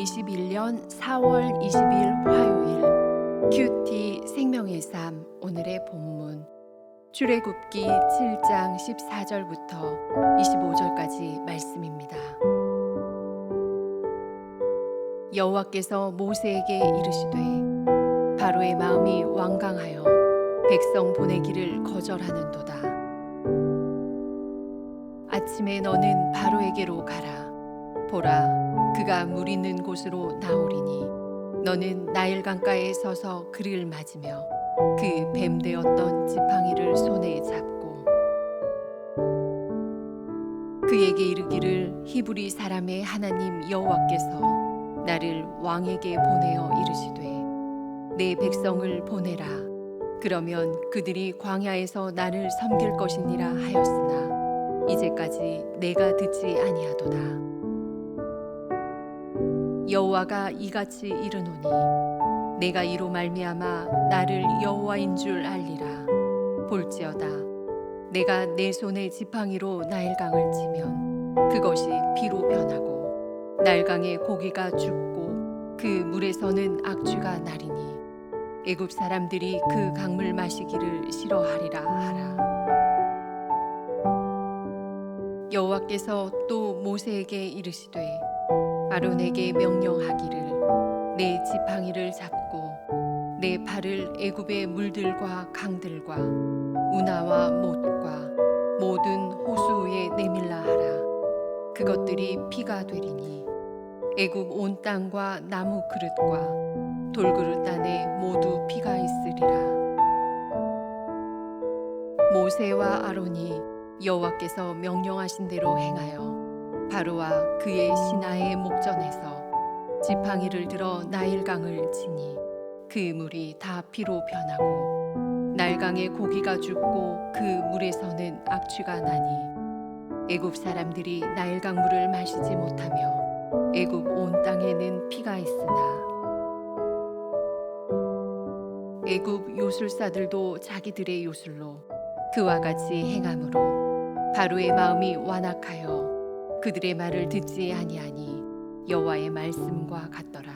2021년 4월 20일 화요일 큐티 생명의 삶 오늘의 본문 출애굽기 7장 14절부터 25절까지 말씀입니다. 여호와께서 모세에게 이르시되 바로의 마음이 완강하여 백성 보내기를 거절하는도다. 아침에 너는 바로에게로 가라. 보라, 그가 물 있는 곳으로 나오리니 너는 나일 강가에 서서 그를 맞으며 그 뱀되었던 지팡이를 손에 잡고 그에게 이르기를 히브리 사람의 하나님 여호와께서 나를 왕에게 보내어 이르시되 내 백성을 보내라. 그러면 그들이 광야에서 나를 섬길 것이니라 하였으나 이제까지 내가 듣지 아니하도다. 여호와가 이같이 이르노니 내가 이로 말미암아 나를 여호와인 줄 알리라. 볼지어다 내가 내 손에 지팡이로 나일강을 치면 그것이 피로 변하고 나일강의 고기가 죽고 그 물에서는 악취가 나리니 애굽 사람들이 그 강물 마시기를 싫어하리라 하라. 여호와께서 또 모세에게 이르시되 아론에게 명령하기를 내 지팡이를 잡고 내 발을 애굽의 물들과 강들과 운하와 못과 모든 호수 위에 내밀라 하라. 그것들이 피가 되리니 애굽 온 땅과 나무 그릇과 돌그릇 안에 모두 피가 있으리라. 모세와 아론이 여호와께서 명령하신 대로 행하여 바로와 그의 신하의 목전에서 지팡이를 들어 나일강을 치니 그 물이 다 피로 변하고 나일강의 고기가 죽고 그 물에서는 악취가 나니 애굽 사람들이 나일강 물을 마시지 못하며 애굽 온 땅에는 피가 있으나 애굽 요술사들도 자기들의 요술로 그와 같이 행함으로 바로의 마음이 완악하여 그들의 말을 듣지 아니하니 여호와의 말씀과 같더라.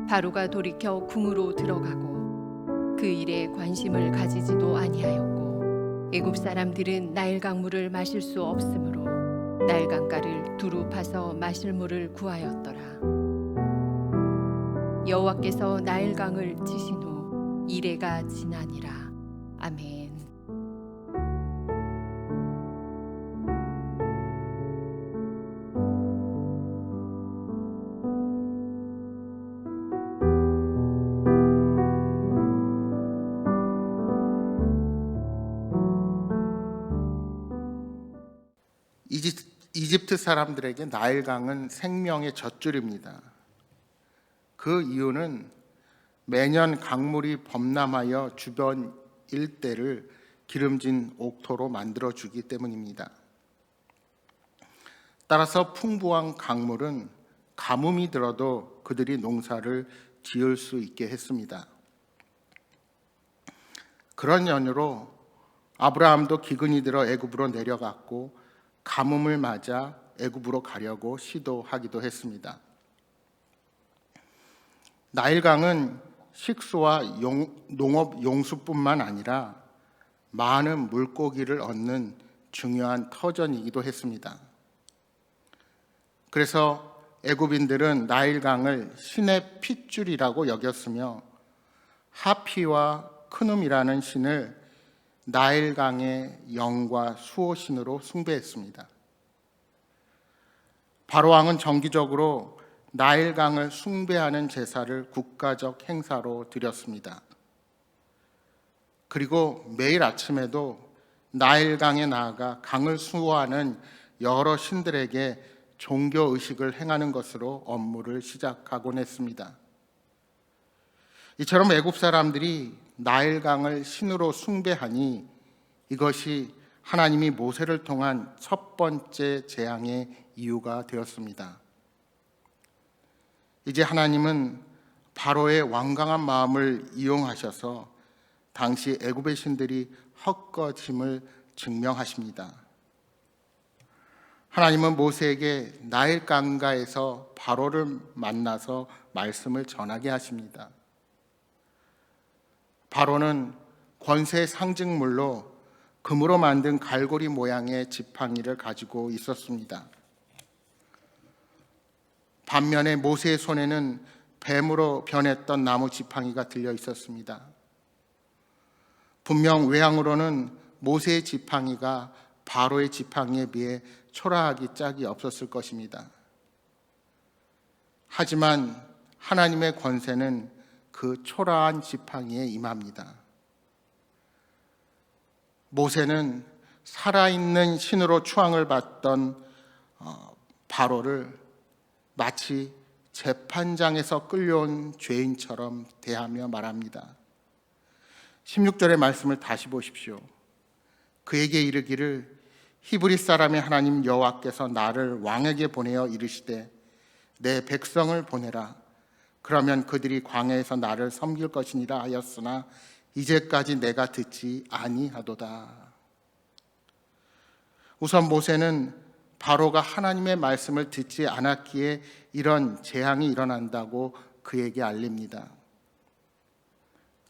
바로가 돌이켜 궁으로 들어가고 그 일에 관심을 가지지도 아니하였고 애굽 사람들은 나일강 물을 마실 수 없으므로 나일강가를 두루 파서 마실 물을 구하였더라. 여호와께서 나일강을 치신 후 이레가 지나니라. 아멘. 이집트 사람들에게 나일강은 생명의 젖줄입니다. 그 이유는 매년 강물이 범람하여 주변 일대를 기름진 옥토로 만들어주기 때문입니다. 따라서 풍부한 강물은 가뭄이 들어도 그들이 농사를 지을 수 있게 했습니다. 그런 연유로 아브라함도 기근이 들어 애굽으로 내려갔고 가뭄을 맞아 애굽으로 가려고 시도하기도 했습니다. 나일강은 식수와 농업 용수뿐만 아니라 많은 물고기를 얻는 중요한 터전이기도 했습니다. 그래서 애굽인들은 나일강을 신의 핏줄이라고 여겼으며 하피와 크눔이라는 신을 나일강의 영과 수호신으로 숭배했습니다. 바로왕은 정기적으로 나일강을 숭배하는 제사를 국가적 행사로 드렸습니다. 그리고 매일 아침에도 나일강에 나아가 강을 수호하는 여러 신들에게 종교의식을 행하는 것으로 업무를 시작하곤 했습니다. 이처럼 애굽 사람들이 나일강을 신으로 숭배하니 이것이 하나님이 모세를 통한 첫 번째 재앙의 이유가 되었습니다. 이제 하나님은 바로의 완강한 마음을 이용하셔서 당시 애굽의 신들이 헛것임을 증명하십니다. 하나님은 모세에게 나일 강가에서 바로를 만나서 말씀을 전하게 하십니다. 바로는 권세의 상징물로 금으로 만든 갈고리 모양의 지팡이를 가지고 있었습니다. 반면에 모세의 손에는 뱀으로 변했던 나무 지팡이가 들려 있었습니다. 분명 외향으로는 모세의 지팡이가 바로의 지팡이에 비해 초라하기 짝이 없었을 것입니다. 하지만 하나님의 권세는 그 초라한 지팡이에 임합니다. 모세는 살아있는 신으로 추앙을 받던 바로를 마치 재판장에서 끌려온 죄인처럼 대하며 말합니다. 16절의 말씀을 다시 보십시오. 그에게 이르기를 히브리 사람의 하나님 여호와께서 나를 왕에게 보내어 이르시되 내 백성을 보내라. 그러면 그들이 광야에서 나를 섬길 것이니라 하였으나 이제까지 내가 듣지 아니하도다. 우선 모세는 바로가 하나님의 말씀을 듣지 않았기에 이런 재앙이 일어난다고 그에게 알립니다.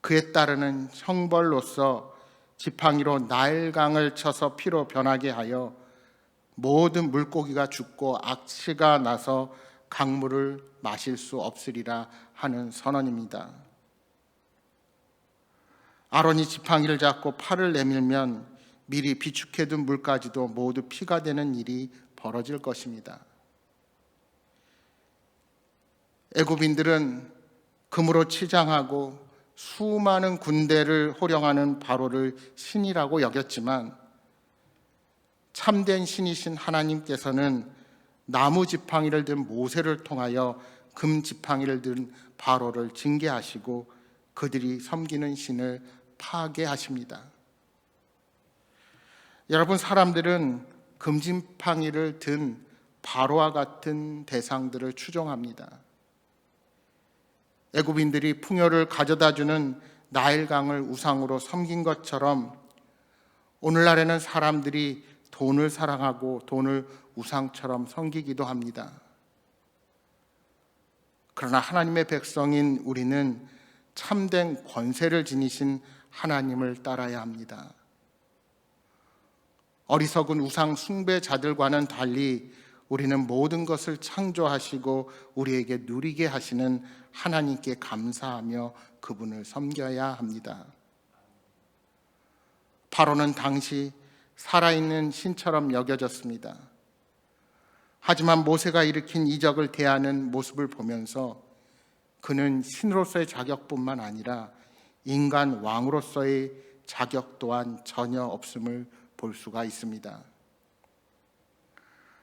그에 따르는 형벌로서 지팡이로 나일강을 쳐서 피로 변하게 하여 모든 물고기가 죽고 악취가 나서 강물을 마실 수 없으리라 하는 선언입니다. 아론이 지팡이를 잡고 팔을 내밀면 미리 비축해둔 물까지도 모두 피가 되는 일이 벌어질 것입니다. 애굽인들은 금으로 치장하고 수많은 군대를 호령하는 바로를 신이라고 여겼지만 참된 신이신 하나님께서는 나무 지팡이를 든 모세를 통하여 금 지팡이를 든 바로를 징계하시고 그들이 섬기는 신을 파괴하십니다. 여러분, 사람들은 금지팡이를 든 바로와 같은 대상들을 추종합니다. 애굽인들이 풍요를 가져다주는 나일강을 우상으로 섬긴 것처럼 오늘날에는 사람들이 돈을 사랑하고 돈을 우상처럼 섬기기도 합니다. 그러나 하나님의 백성인 우리는 참된 권세를 지니신 하나님을 따라야 합니다. 어리석은 우상 숭배자들과는 달리 우리는 모든 것을 창조하시고 우리에게 누리게 하시는 하나님께 감사하며 그분을 섬겨야 합니다. 바로는 당시 살아있는 신처럼 여겨졌습니다. 하지만 모세가 일으킨 이적을 대하는 모습을 보면서 그는 신으로서의 자격뿐만 아니라 인간 왕으로서의 자격 또한 전혀 없음을 볼 수가 있습니다.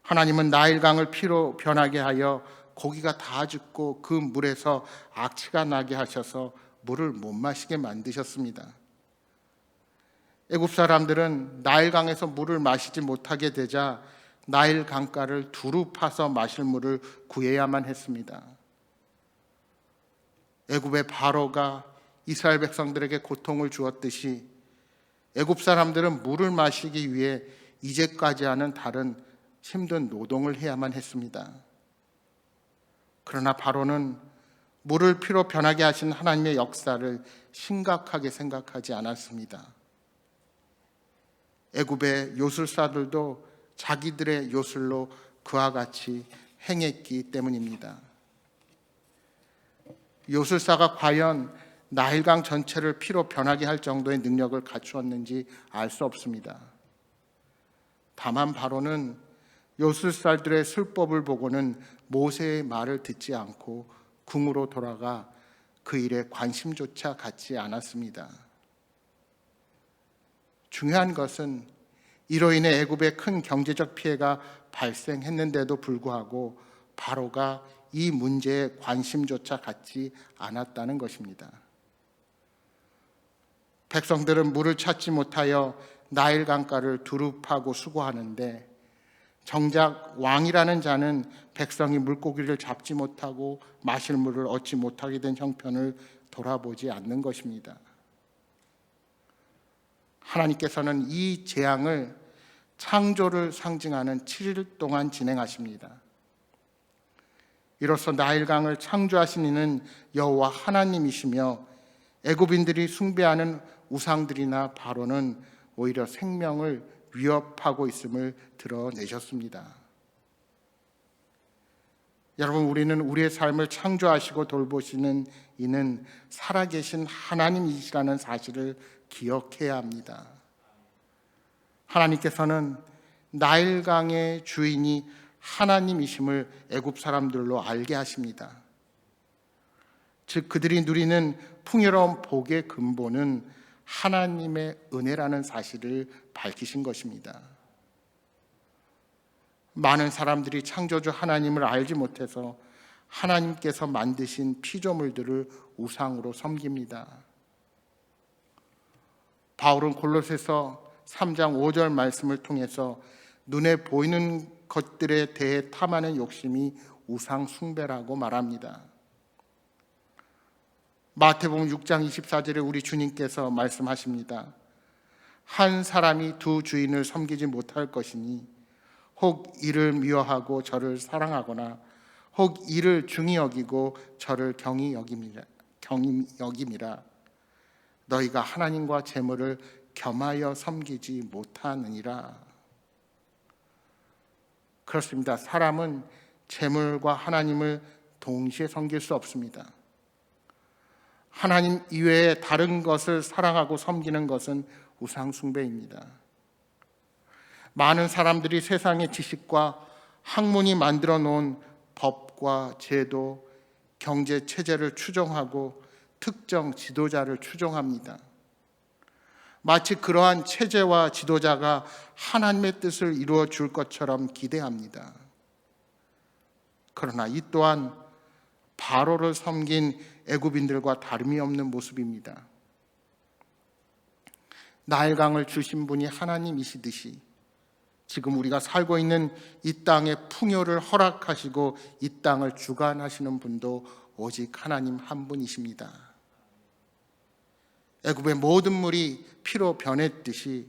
하나님은 나일강을 피로 변하게 하여 고기가 다 죽고 그 물에서 악취가 나게 하셔서 물을 못 마시게 만드셨습니다. 애굽 사람들은 나일강에서 물을 마시지 못하게 되자 나일 강가를 두루 파서 마실 물을 구해야만 했습니다. 애굽의 바로가 이스라엘 백성들에게 고통을 주었듯이 애굽 사람들은 물을 마시기 위해 이제까지 하는 다른 힘든 노동을 해야만 했습니다. 그러나 바로는 물을 피로 변하게 하신 하나님의 역사를 심각하게 생각하지 않았습니다. 애굽의 요술사들도 자기들의 요술로 그와 같이 행했기 때문입니다. 요술사가 과연 나일강 전체를 피로 변하게 할 정도의 능력을 갖추었는지 알 수 없습니다. 다만 바로는 요술사들의 술법을 보고는 모세의 말을 듣지 않고 궁으로 돌아가 그 일에 관심조차 갖지 않았습니다. 중요한 것은 이로 인해 애굽에 큰 경제적 피해가 발생했는데도 불구하고 바로가 이 문제에 관심조차 갖지 않았다는 것입니다. 백성들은 물을 찾지 못하여 나일 강가를 두루 파고 수고하는데 정작 왕이라는 자는 백성이 물고기를 잡지 못하고 마실 물을 얻지 못하게 된 형편을 돌아보지 않는 것입니다. 하나님께서는 이 재앙을 창조를 상징하는 7일 동안 진행하십니다. 이로써 나일강을 창조하신 이는 여호와 하나님이시며 애굽인들이 숭배하는 우상들이나 바로는 오히려 생명을 위협하고 있음을 드러내셨습니다. 여러분, 우리는 우리의 삶을 창조하시고 돌보시는 이는 살아계신 하나님이시라는 사실을 기억해야 합니다. 하나님께서는 나일강의 주인이 하나님이심을 애굽 사람들로 알게 하십니다. 즉 그들이 누리는 풍요로운 복의 근본은 하나님의 은혜라는 사실을 밝히신 것입니다. 많은 사람들이 창조주 하나님을 알지 못해서 하나님께서 만드신 피조물들을 우상으로 섬깁니다. 바울은 골로새서 3장 5절 말씀을 통해서 눈에 보이는 것들에 대해 탐하는 욕심이 우상 숭배라고 말합니다. 마태복음 6장 24절에 우리 주님께서 말씀하십니다. 한 사람이 두 주인을 섬기지 못할 것이니 혹 이를 미워하고 저를 사랑하거나 혹 이를 중히 여기고 저를 경히 여김이라. 너희가 하나님과 재물을 겸하여 섬기지 못하느니라. 그렇습니다. 사람은 재물과 하나님을 동시에 섬길 수 없습니다. 하나님 이외에 다른 것을 사랑하고 섬기는 것은 우상 숭배입니다. 많은 사람들이 세상의 지식과 학문이 만들어 놓은 법과 제도, 경제 체제를 추종하고 특정 지도자를 추종합니다. 마치 그러한 체제와 지도자가 하나님의 뜻을 이루어 줄 것처럼 기대합니다. 그러나 이 또한 바로를 섬긴 애굽인들과 다름이 없는 모습입니다. 나일강을 주신 분이 하나님이시듯이 지금 우리가 살고 있는 이 땅의 풍요를 허락하시고 이 땅을 주관하시는 분도 오직 하나님 한 분이십니다. 애굽의 모든 물이 피로 변했듯이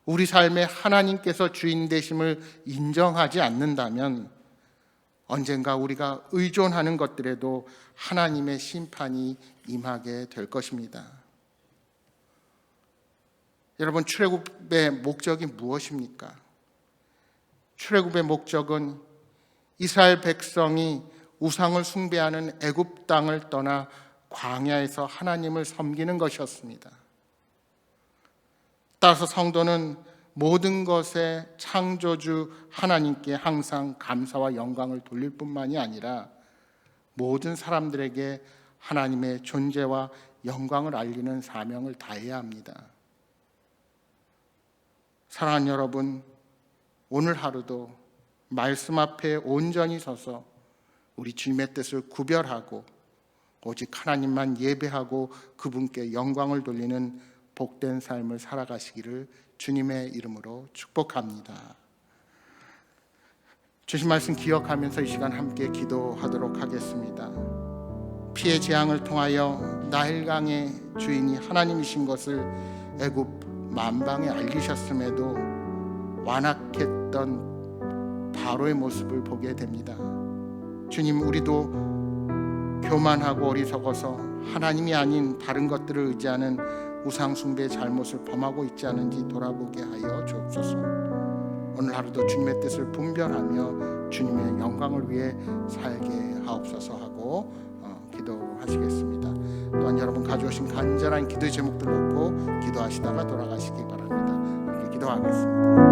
우리 삶에 하나님께서 주인 되심을 인정하지 않는다면 언젠가 우리가 의존하는 것들에도 하나님의 심판이 임하게 될 것입니다. 여러분, 출애굽의 목적이 무엇입니까? 출애굽의 목적은 이스라엘 백성이 우상을 숭배하는 애굽 땅을 떠나 광야에서 하나님을 섬기는 것이었습니다. 따라서 성도는 모든 것의 창조주 하나님께 항상 감사와 영광을 돌릴 뿐만이 아니라 모든 사람들에게 하나님의 존재와 영광을 알리는 사명을 다해야 합니다. 사랑하는 여러분, 오늘 하루도 말씀 앞에 온전히 서서 우리 주님의 뜻을 구별하고 오직 하나님만 예배하고 그분께 영광을 돌리는 복된 삶을 살아가시기를 주님의 이름으로 축복합니다. 주신 말씀 기억하면서 이 시간 함께 기도하도록 하겠습니다. 피해 재앙을 통하여 나일강의 주인이 하나님이신 것을 애굽 만방에 알리셨음에도 완악했던 바로의 모습을 보게 됩니다. 주님, 우리도 교만하고 어리석어서 하나님이 아닌 다른 것들을 의지하는 우상 숭배의 잘못을 범하고 있지 않은지 돌아보게 하여 주옵소서. 오늘 하루도 주님의 뜻을 분별하며 주님의 영광을 위해 살게 하옵소서 하고 기도하시겠습니다. 또한 여러분 가져오신 간절한 기도의 제목들 놓고 기도하시다가 돌아가시기 바랍니다. 이렇게 기도하겠습니다.